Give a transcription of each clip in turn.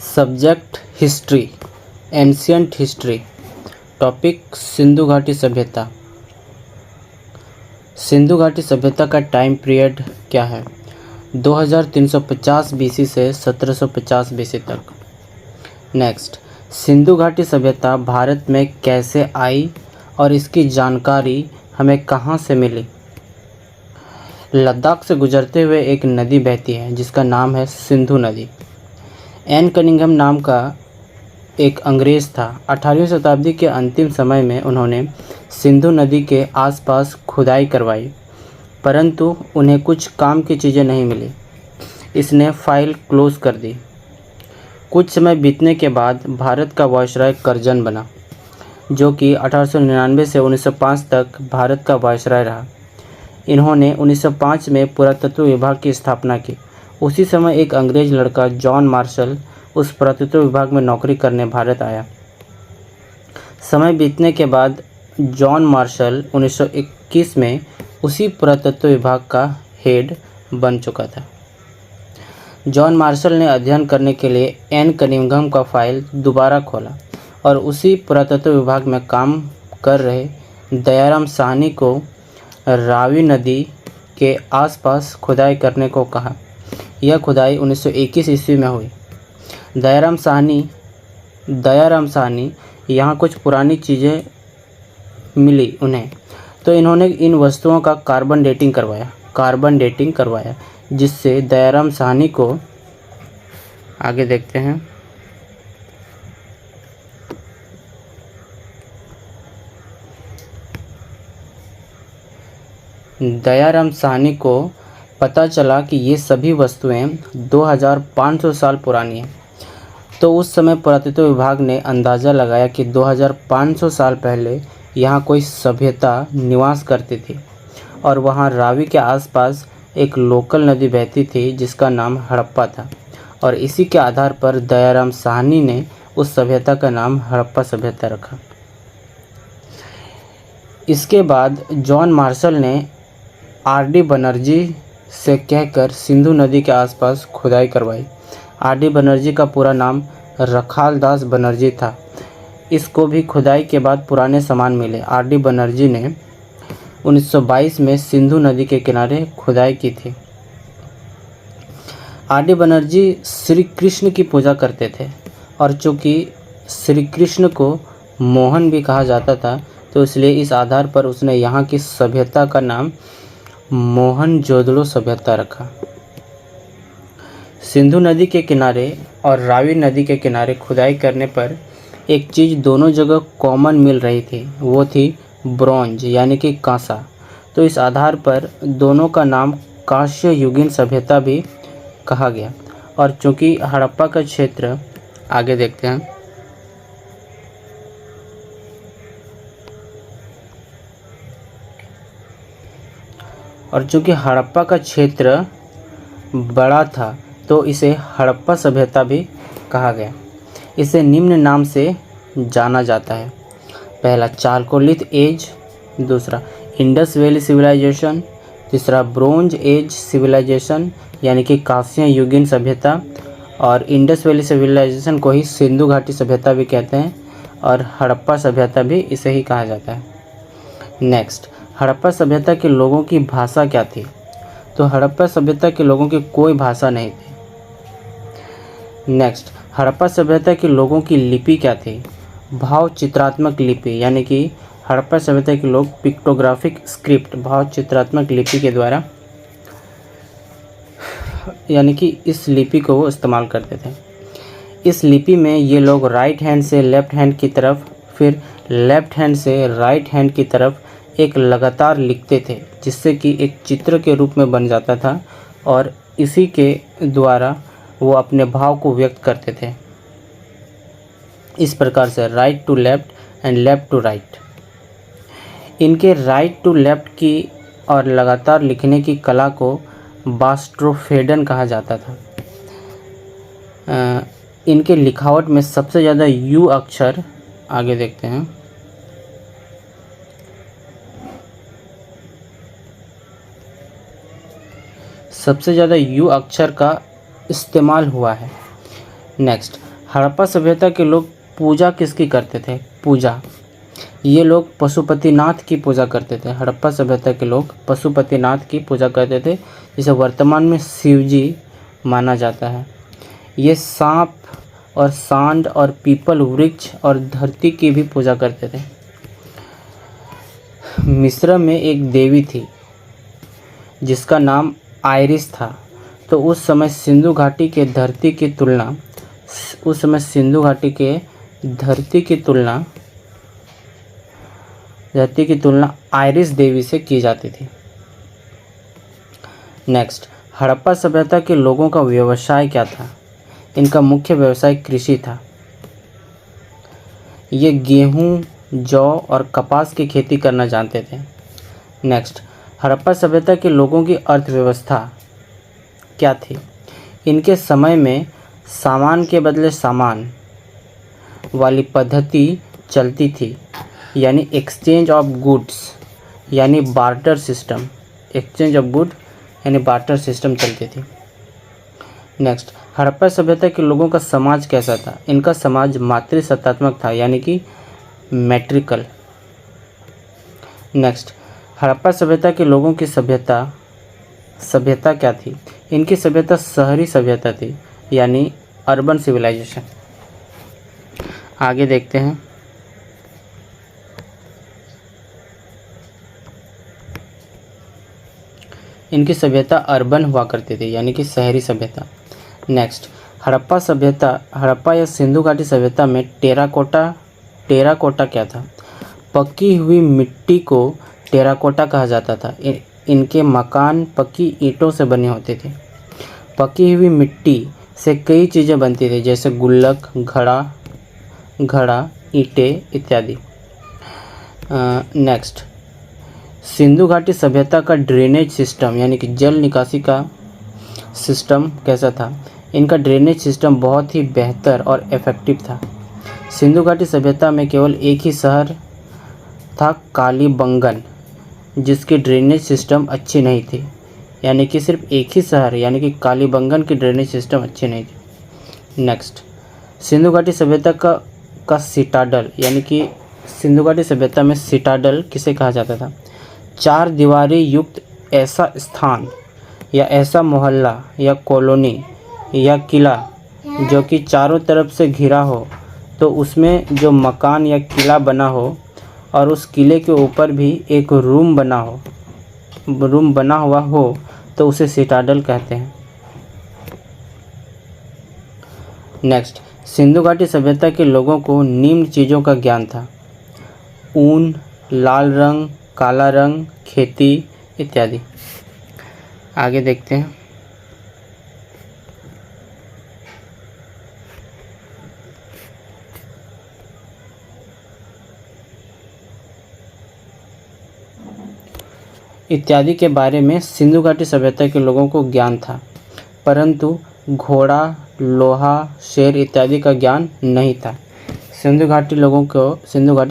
Subject history, ancient history. Topic Sindhu घाटी सभ्यता। सिंधु घाटी सभ्यता का टाइम पीरियड क्या है? 2350 बीसी से 1750 बीसी तक। नेक्स्ट, सिंधु घाटी सभ्यता भारत में कैसे आई और इसकी जानकारी हमें कहाँ से मिली? लद्दाख से गुजरते हुए एक नदी बहती है जिसका नाम है सिंधु नदी। एन कनिंघम नाम का एक अंग्रेज़ था। 18वीं शताब्दी के अंतिम समय में उन्होंने सिंधु नदी के आसपास खुदाई करवाई, परंतु उन्हें कुछ काम की चीज़ें नहीं मिली। इसने फाइल क्लोज कर दी। कुछ समय बीतने के बाद भारत का वायसराय करजन बना, जो कि 1899 से 1905 तक भारत का वायसराय रहा। इन्होंने 1905 में पुरातत्व विभाग की स्थापना की। उसी समय एक अंग्रेज लड़का जॉन मार्शल उस पुरातत्व विभाग में नौकरी करने भारत आया। समय बीतने के बाद जॉन मार्शल 1921 में उसी पुरातत्व विभाग का हेड बन चुका था। जॉन मार्शल ने अध्ययन करने के लिए एन कनिंघम का फाइल दोबारा खोला और उसी पुरातत्व विभाग में काम कर रहे दयाराम साहनी को रावी नदी के आसपास खुदाई करने को कहा। यह खुदाई 1921 ईस्वी में हुई। दयाराम साहनी यहाँ कुछ पुरानी चीज़ें मिली उन्हें, तो इन्होंने इन वस्तुओं का कार्बन डेटिंग करवाया, जिससे दयाराम साहनी को, आगे देखते हैं, दयाराम साहनी को पता चला कि ये सभी वस्तुएं 2500 साल पुरानी हैं। तो उस समय पुरातत्व विभाग ने अंदाज़ा लगाया कि 2500 साल पहले यहाँ कोई सभ्यता निवास करती थी और वहाँ रावी के आसपास एक लोकल नदी बहती थी जिसका नाम हड़प्पा था, और इसी के आधार पर दयाराम साहनी ने उस सभ्यता का नाम हड़प्पा सभ्यता रखा। इसके बाद जॉन मार्शल ने आर.डी. बनर्जी से कहकर सिंधु नदी के आसपास खुदाई करवाई। आर.डी. बनर्जी का पूरा नाम रखालदास बनर्जी था। इसको भी खुदाई के बाद पुराने सामान मिले। आर.डी. बनर्जी ने 1922 में सिंधु नदी के किनारे खुदाई की थी। आर.डी. बनर्जी श्री कृष्ण की पूजा करते थे, और चूँकि श्री कृष्ण को मोहन भी कहा जाता था, तो इसलिए इस आधार पर उसने यहाँ की सभ्यता का नाम मोहनजोदड़ो सभ्यता रखा। सिंधु नदी के किनारे और रावी नदी के किनारे खुदाई करने पर एक चीज़ दोनों जगह कॉमन मिल रही थी, वो थी ब्रॉन्ज यानी कि कांसा। तो इस आधार पर दोनों का नाम कांस्य युगीन सभ्यता भी कहा गया। और चूँकि हड़प्पा का क्षेत्र, आगे देखते हैं, और चूँकि हड़प्पा का क्षेत्र बड़ा था तो इसे हड़प्पा सभ्यता भी कहा गया। इसे निम्न नाम से जाना जाता है। पहला चारकोलिथ एज, दूसरा इंडस वैली सिविलाइजेशन, तीसरा ब्रोंज एज सिविलाइजेशन यानी कि कांस्य युगीन सभ्यता, और इंडस वैली सिविलाइजेशन को ही सिंधु घाटी सभ्यता भी कहते हैं, और हड़प्पा सभ्यता भी इसे ही कहा जाता है। नेक्स्ट, हड़प्पा सभ्यता के लोगों की भाषा क्या थी? तो हड़प्पा सभ्यता के लोगों की कोई भाषा नहीं थी। नेक्स्ट, हड़प्पा सभ्यता के लोगों की लिपि क्या थी? भाव चित्रात्मक लिपि, यानी कि हड़प्पा सभ्यता के लोग पिक्टोग्राफिक स्क्रिप्ट, भाव चित्रात्मक लिपि के द्वारा, यानी कि इस लिपि को वो इस्तेमाल करते थे। इस लिपि में ये लोग राइट हैंड से लेफ़्ट हैंड की तरफ, फिर लेफ़्ट हैंड से राइट हैंड की तरफ एक लगातार लिखते थे, जिससे कि एक चित्र के रूप में बन जाता था, और इसी के द्वारा वो अपने भाव को व्यक्त करते थे। इस प्रकार से right to left and left to right. इनके राइट टू लेफ़्ट की और लगातार लिखने की कला को बास्ट्रोफेडन कहा जाता था। इनके लिखावट में सबसे ज़्यादा यू अक्षर, आगे देखते हैं, सबसे ज़्यादा यू अक्षर का इस्तेमाल हुआ है। नेक्स्ट, हड़प्पा सभ्यता के लोग पूजा किसकी करते थे? पूजा। ये लोग पशुपतिनाथ की पूजा करते थे। हड़प्पा सभ्यता के लोग पशुपतिनाथ की पूजा करते थे, जिसे वर्तमान में शिवजी माना जाता है। ये सांप और सांड और पीपल वृक्ष और धरती की भी पूजा करते थे। मिस्र में एक देवी थी जिसका नाम आयरिस था। तो उस समय सिंधु घाटी के धरती की तुलना आयरिस देवी से की जाती थी। नेक्स्ट, हड़प्पा सभ्यता के लोगों का व्यवसाय क्या था? इनका मुख्य व्यवसाय कृषि था। ये गेहूं, जौ और कपास की खेती करना जानते थे। नेक्स्ट, हड़प्पा सभ्यता के लोगों की अर्थव्यवस्था क्या थी? इनके समय में सामान के बदले सामान वाली पद्धति चलती थी, यानी एक्सचेंज ऑफ गुड्स यानी बार्टर सिस्टम। चलती थी। नेक्स्ट, हड़प्पा सभ्यता के लोगों का समाज कैसा था? इनका समाज मातृसत्तात्मक था, यानी कि मैट्रिकल। नेक्स्ट, हड़प्पा सभ्यता के लोगों की सभ्यता क्या थी? इनकी सभ्यता शहरी सभ्यता थी, यानी अर्बन सिविलाइजेशन। आगे देखते हैं। इनकी सभ्यता अर्बन हुआ करती थी, यानी कि शहरी सभ्यता। नेक्स्ट, हड़प्पा या सिंधु घाटी सभ्यता में टेराकोटा क्या था? पकी हुई मिट्टी को टेराकोटा कहा जाता था। इनके मकान पक्की ईंटों से बने होते थे। पकी हुई मिट्टी से कई चीज़ें बनती थी, जैसे गुल्लक, घड़ा, ईंटें इत्यादि। नेक्स्ट, सिंधु घाटी सभ्यता का ड्रेनेज सिस्टम यानी कि जल निकासी का सिस्टम कैसा था? इनका ड्रेनेज सिस्टम बहुत ही बेहतर और इफ़ेक्टिव था। सिंधु घाटी सभ्यता में केवल एक ही शहर था, कालीबंगन, जिसकी ड्रेनेज सिस्टम अच्छी नहीं थी। यानी कि सिर्फ एक ही शहर यानी कि कालीबंगन की ड्रेनेज सिस्टम अच्छी नहीं थी। नेक्स्ट, सिंधु घाटी सभ्यता का सिटाडल यानी कि सिंधु घाटी सभ्यता में सिटाडल किसे कहा जाता था? 4 दीवारें युक्त ऐसा स्थान या ऐसा मोहल्ला या कॉलोनी या किला जो कि चारों तरफ से घिरा हो, तो उसमें जो मकान या किला बना हो और उस किले के ऊपर भी एक रूम बना हुआ हो, तो उसे सिटाडल कहते हैं। नेक्स्ट, सिंधु घाटी सभ्यता के लोगों को निम्न चीज़ों का ज्ञान था: ऊन, लाल रंग, काला रंग, खेती इत्यादि। आगे देखते हैं। इत्यादि के बारे में सिंधु घाटी सभ्यता के लोगों को ज्ञान था, परंतु घोड़ा, लोहा, शेर इत्यादि का ज्ञान नहीं था। सिंधु घाटी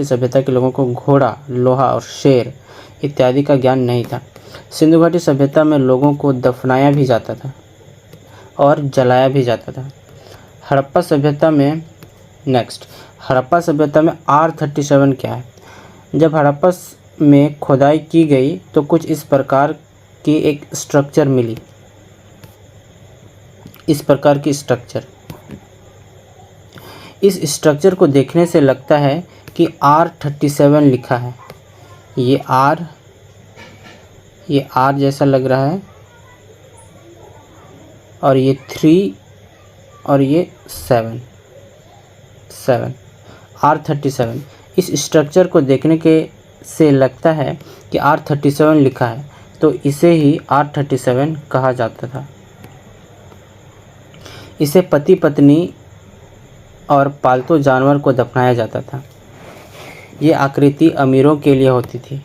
सभ्यता के लोगों को घोड़ा, लोहा और शेर इत्यादि का ज्ञान नहीं था। सिंधु घाटी सभ्यता में लोगों को दफनाया भी जाता था और जलाया भी जाता था। हड़प्पा सभ्यता में R37 क्या है? जब हड़प्पा में खुदाई की गई तो कुछ इस प्रकार की एक स्ट्रक्चर मिली। इस स्ट्रक्चर को देखने से लगता है कि R37 लिखा है। ये R जैसा लग रहा है, और ये 3 और ये 7 R37। इस स्ट्रक्चर को देखने से लगता है कि R37 लिखा है, तो इसे ही R37 कहा जाता था। इसे पति पत्नी और पालतू जानवर को दफनाया जाता था। ये आकृति अमीरों के लिए होती थी।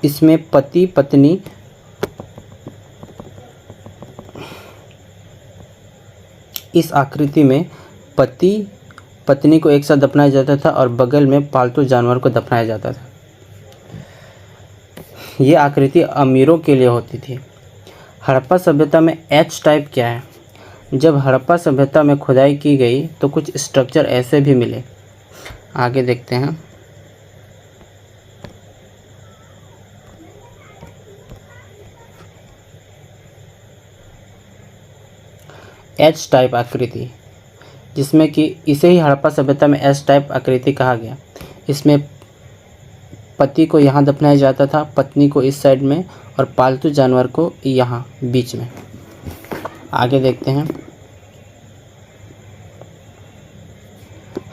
इसमें पति पत्नी इस आकृति में पति पत्नी को एक साथ दफनाया जाता था और बगल में पालतू जानवर को दफनाया जाता था। ये आकृति अमीरों के लिए होती थी। हड़प्पा सभ्यता में H टाइप क्या है? जब हड़प्पा सभ्यता में खुदाई की गई तो कुछ स्ट्रक्चर ऐसे भी मिले। आगे देखते हैं। एच टाइप आकृति, जिसमें कि इसे ही हड़प्पा सभ्यता में एच टाइप आकृति कहा गया। इसमें पति को यहाँ दफनाया जाता था, पत्नी को इस साइड में और पालतू जानवर को यहाँ बीच में। आगे देखते हैं।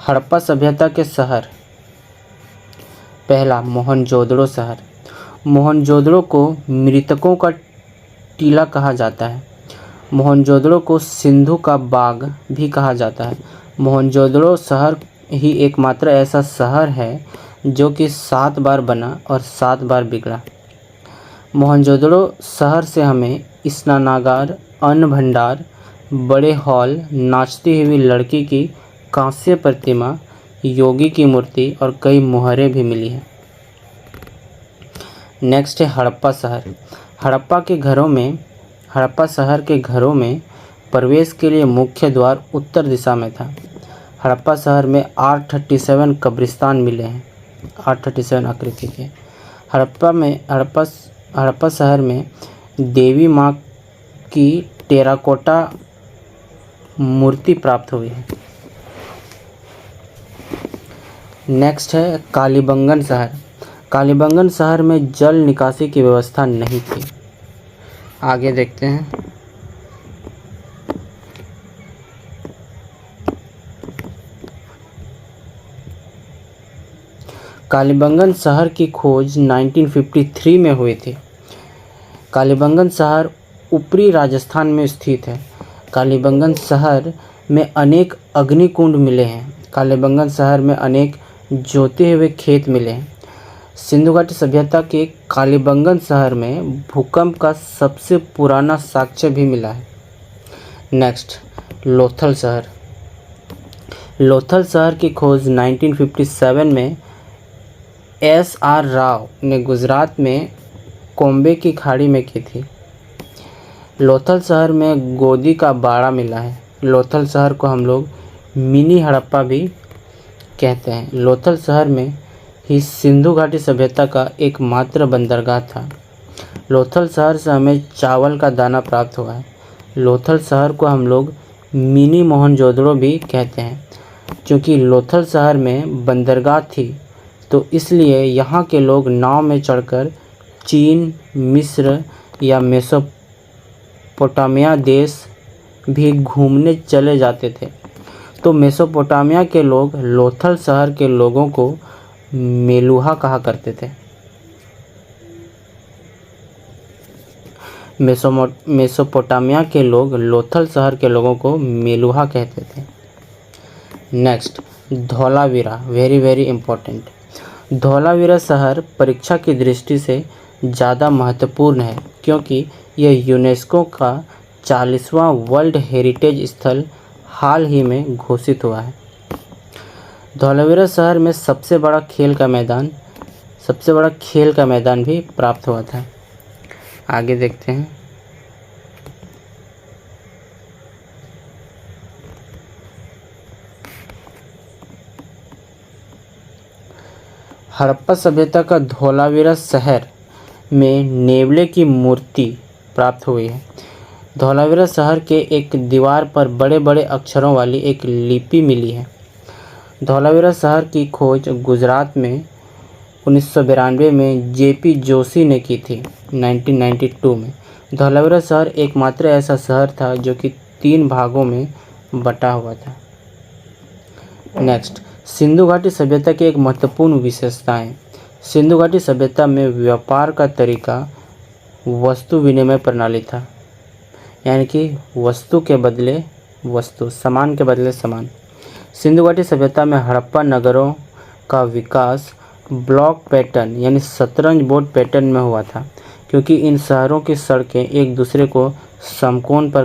हड़प्पा सभ्यता के शहर। पहला, मोहनजोदड़ो शहर। मोहनजोदड़ो को मृतकों का टीला कहा जाता है। मोहनजोदड़ो को सिंधु का बाग भी कहा जाता है। मोहनजोदड़ो शहर ही एकमात्र ऐसा शहर है जो कि 7 बार बना और 7 बार बिगड़ा। मोहनजोदड़ो शहर से हमें स्नानागार, अन्न भंडार, बड़े हॉल, नाचती हुई लड़की की कांस्य प्रतिमा, योगी की मूर्ति और कई मुहरें भी मिली हैं। नेक्स्ट है हड़प्पा शहर। हड़प्पा शहर के घरों में प्रवेश के लिए मुख्य द्वार उत्तर दिशा में था। हड़प्पा शहर में 837 कब्रिस्तान मिले हैं, 837 आकृति के। हड़प्पा शहर में देवी माँ की टेराकोटा मूर्ति प्राप्त हुई है। नेक्स्ट है कालीबंगन शहर। कालीबंगन शहर में जल निकासी की व्यवस्था नहीं थी। आगे देखते हैं। कालीबंगन शहर की खोज 1953 में हुई थी। कालीबंगन शहर ऊपरी राजस्थान में स्थित है। कालीबंगन शहर में अनेक अग्निकुंड मिले हैं। कालीबंगन शहर में अनेक जोते हुए खेत मिले हैं। सिंधु घाटी सभ्यता के कालीबंगन शहर में भूकंप का सबसे पुराना साक्ष्य भी मिला है। नेक्स्ट, लोथल शहर। लोथल शहर की खोज 1957 में SR राव ने गुजरात में कोम्बे की खाड़ी में की थी। लोथल शहर में गोदी का बाड़ा मिला है। लोथल शहर को हम लोग मिनी हड़प्पा भी कहते हैं। लोथल शहर में ही सिंधु घाटी सभ्यता का एकमात्र बंदरगाह था। लोथल शहर से हमें चावल का दाना प्राप्त हुआ है। लोथल शहर को हम लोग मिनी मोहनजोदड़ो भी कहते हैं। क्योंकि लोथल शहर में बंदरगाह थी तो इसलिए यहाँ के लोग नाव में चढ़कर चीन, मिस्र या मेसोपोटामिया देश भी घूमने चले जाते थे। तो मेसोपोटामिया के लोग लोथल शहर के लोगों को मेलुहा कहा करते थे। मेसोपोटामिया के लोग लोथल शहर के लोगों को मेलुहा कहते थे। Next, Dholavira, very very important. Dholavira शहर परीक्षा की दृष्टि से ज़्यादा महत्वपूर्ण है क्योंकि यह यूनेस्को का 40वां वर्ल्ड हेरिटेज स्थल हाल ही में घोषित हुआ है। धौलावीरा शहर में सबसे बड़ा खेल का मैदान भी प्राप्त हुआ था। आगे देखते हैं। हड़प्पा सभ्यता का धौलावीरा शहर में नेवले की मूर्ति प्राप्त हुई है। धौलावीरा शहर के एक दीवार पर बड़े बड़े अक्षरों वाली एक लिपि मिली है। धौलावीरा शहर की खोज गुजरात में 1992 में JP जोशी ने की थी। 1992 में धौलावीरा शहर एकमात्र ऐसा शहर था जो कि 3 भागों में बटा हुआ था। नेक्स्ट, सिंधु घाटी सभ्यता की एक महत्वपूर्ण विशेषताएं। सिंधु घाटी सभ्यता में व्यापार का तरीका वस्तु विनिमय प्रणाली था, यानी कि वस्तु के बदले वस्तु, सामान के बदले सामान। सिंधु घाटी सभ्यता में हड़प्पा नगरों का विकास ब्लॉक पैटर्न यानी शतरंज बोर्ड पैटर्न में हुआ था क्योंकि इन शहरों की सड़कें एक दूसरे को समकोण पर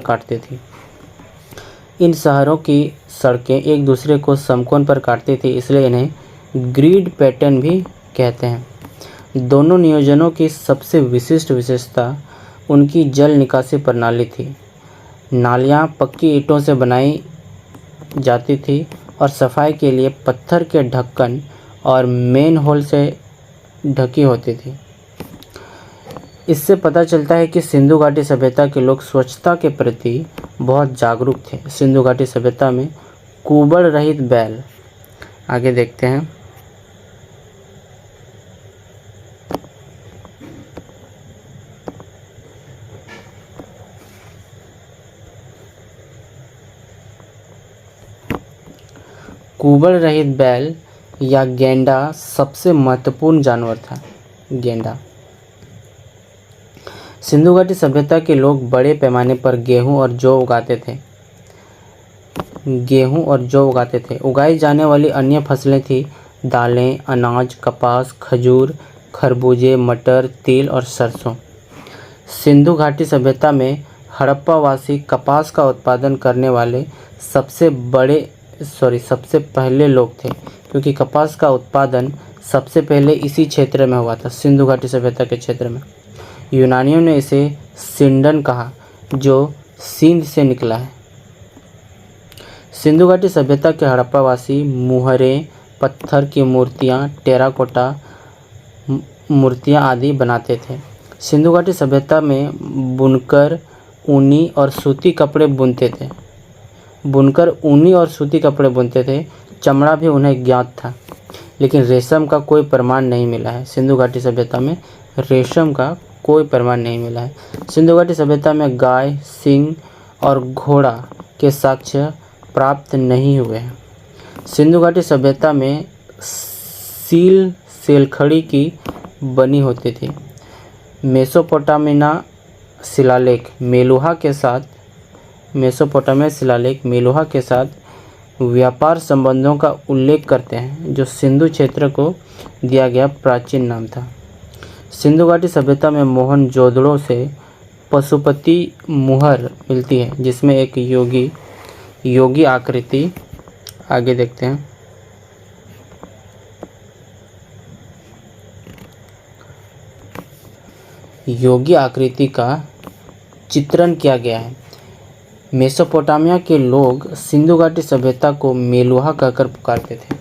काटती थी। इसलिए इन्हें ग्रिड पैटर्न भी कहते हैं। दोनों नियोजनों की सबसे विशिष्ट विशेषता उनकी जल निकासी प्रणाली थी। नालियाँ पक्की ईंटों से बनाई जाती थी और सफाई के लिए पत्थर के ढक्कन और मेन होल से ढकी होती थी। इससे पता चलता है कि सिंधु घाटी सभ्यता के लोग स्वच्छता के प्रति बहुत जागरूक थे। सिंधु घाटी सभ्यता में कुबड़ रहित बैल, आगे देखते हैं। कुबड़ रहित बैल या गेंडा सबसे महत्वपूर्ण जानवर था। गेंडा। सिंधु घाटी सभ्यता के लोग बड़े पैमाने पर गेहूं और जौ उगाते थे। उगाई जाने वाली अन्य फसलें थी दालें, अनाज, कपास, खजूर, खरबूजे, मटर, तिल और सरसों। सिंधु घाटी सभ्यता में हड़प्पावासी कपास का उत्पादन करने वाले सबसे पहले लोग थे, क्योंकि कपास का उत्पादन सबसे पहले इसी क्षेत्र में हुआ था, सिंधु घाटी सभ्यता के क्षेत्र में। यूनानियों ने इसे सिंडन कहा, जो सिंध से निकला है। सिंधु घाटी सभ्यता के हड़प्पावासी मुहरें, पत्थर की मूर्तियाँ, टेराकोटा मूर्तियाँ आदि बनाते थे। सिंधु घाटी सभ्यता में बुनकर ऊनी और सूती कपड़े बुनते थे। चमड़ा भी उन्हें ज्ञात था, लेकिन रेशम का कोई प्रमाण नहीं मिला है। सिंधु घाटी सभ्यता में रेशम का कोई प्रमाण नहीं मिला है। सिंधु घाटी सभ्यता में गाय, सिंह और घोड़ा के साक्ष्य प्राप्त नहीं हुए हैं। सिंधु घाटी सभ्यता में सील सेलखड़ी की बनी होती थी। मेसोपोटामिया शिलालेख मेलुहा के साथ व्यापार संबंधों का उल्लेख करते हैं, जो सिंधु क्षेत्र को दिया गया प्राचीन नाम था। सिंधु घाटी सभ्यता में मोहनजोदड़ो से पशुपति मुहर मिलती है, जिसमें एक योगी आकृति, आगे देखते हैं। योगी आकृति का चित्रण किया गया है। मेसोपोटामिया के लोग सिंधु घाटी सभ्यता को मेलुहा कहकर पुकारते थे।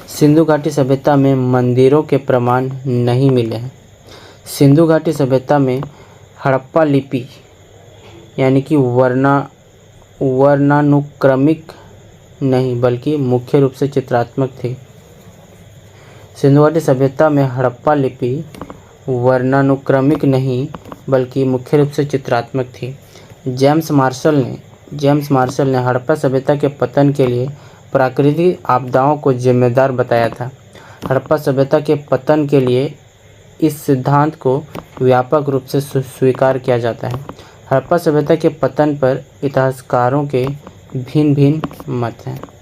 सिंधु घाटी सभ्यता में मंदिरों के प्रमाण नहीं मिले हैं। सिंधु घाटी सभ्यता में हड़प्पा लिपि यानी कि वर्णानुक्रमिक नहीं बल्कि मुख्य रूप से चित्रात्मक थी। सिंधु घाटी सभ्यता में हड़प्पा लिपि वर्णानुक्रमिक नहीं बल्कि मुख्य रूप से चित्रात्मक थी। जेम्स मार्शल ने हड़प्पा सभ्यता के पतन के लिए प्राकृतिक आपदाओं को जिम्मेदार बताया था। हड़प्पा सभ्यता के पतन के लिए इस सिद्धांत को व्यापक रूप से स्वीकार किया जाता है। हड़प्पा सभ्यता के पतन पर इतिहासकारों के भिन्न मत हैं।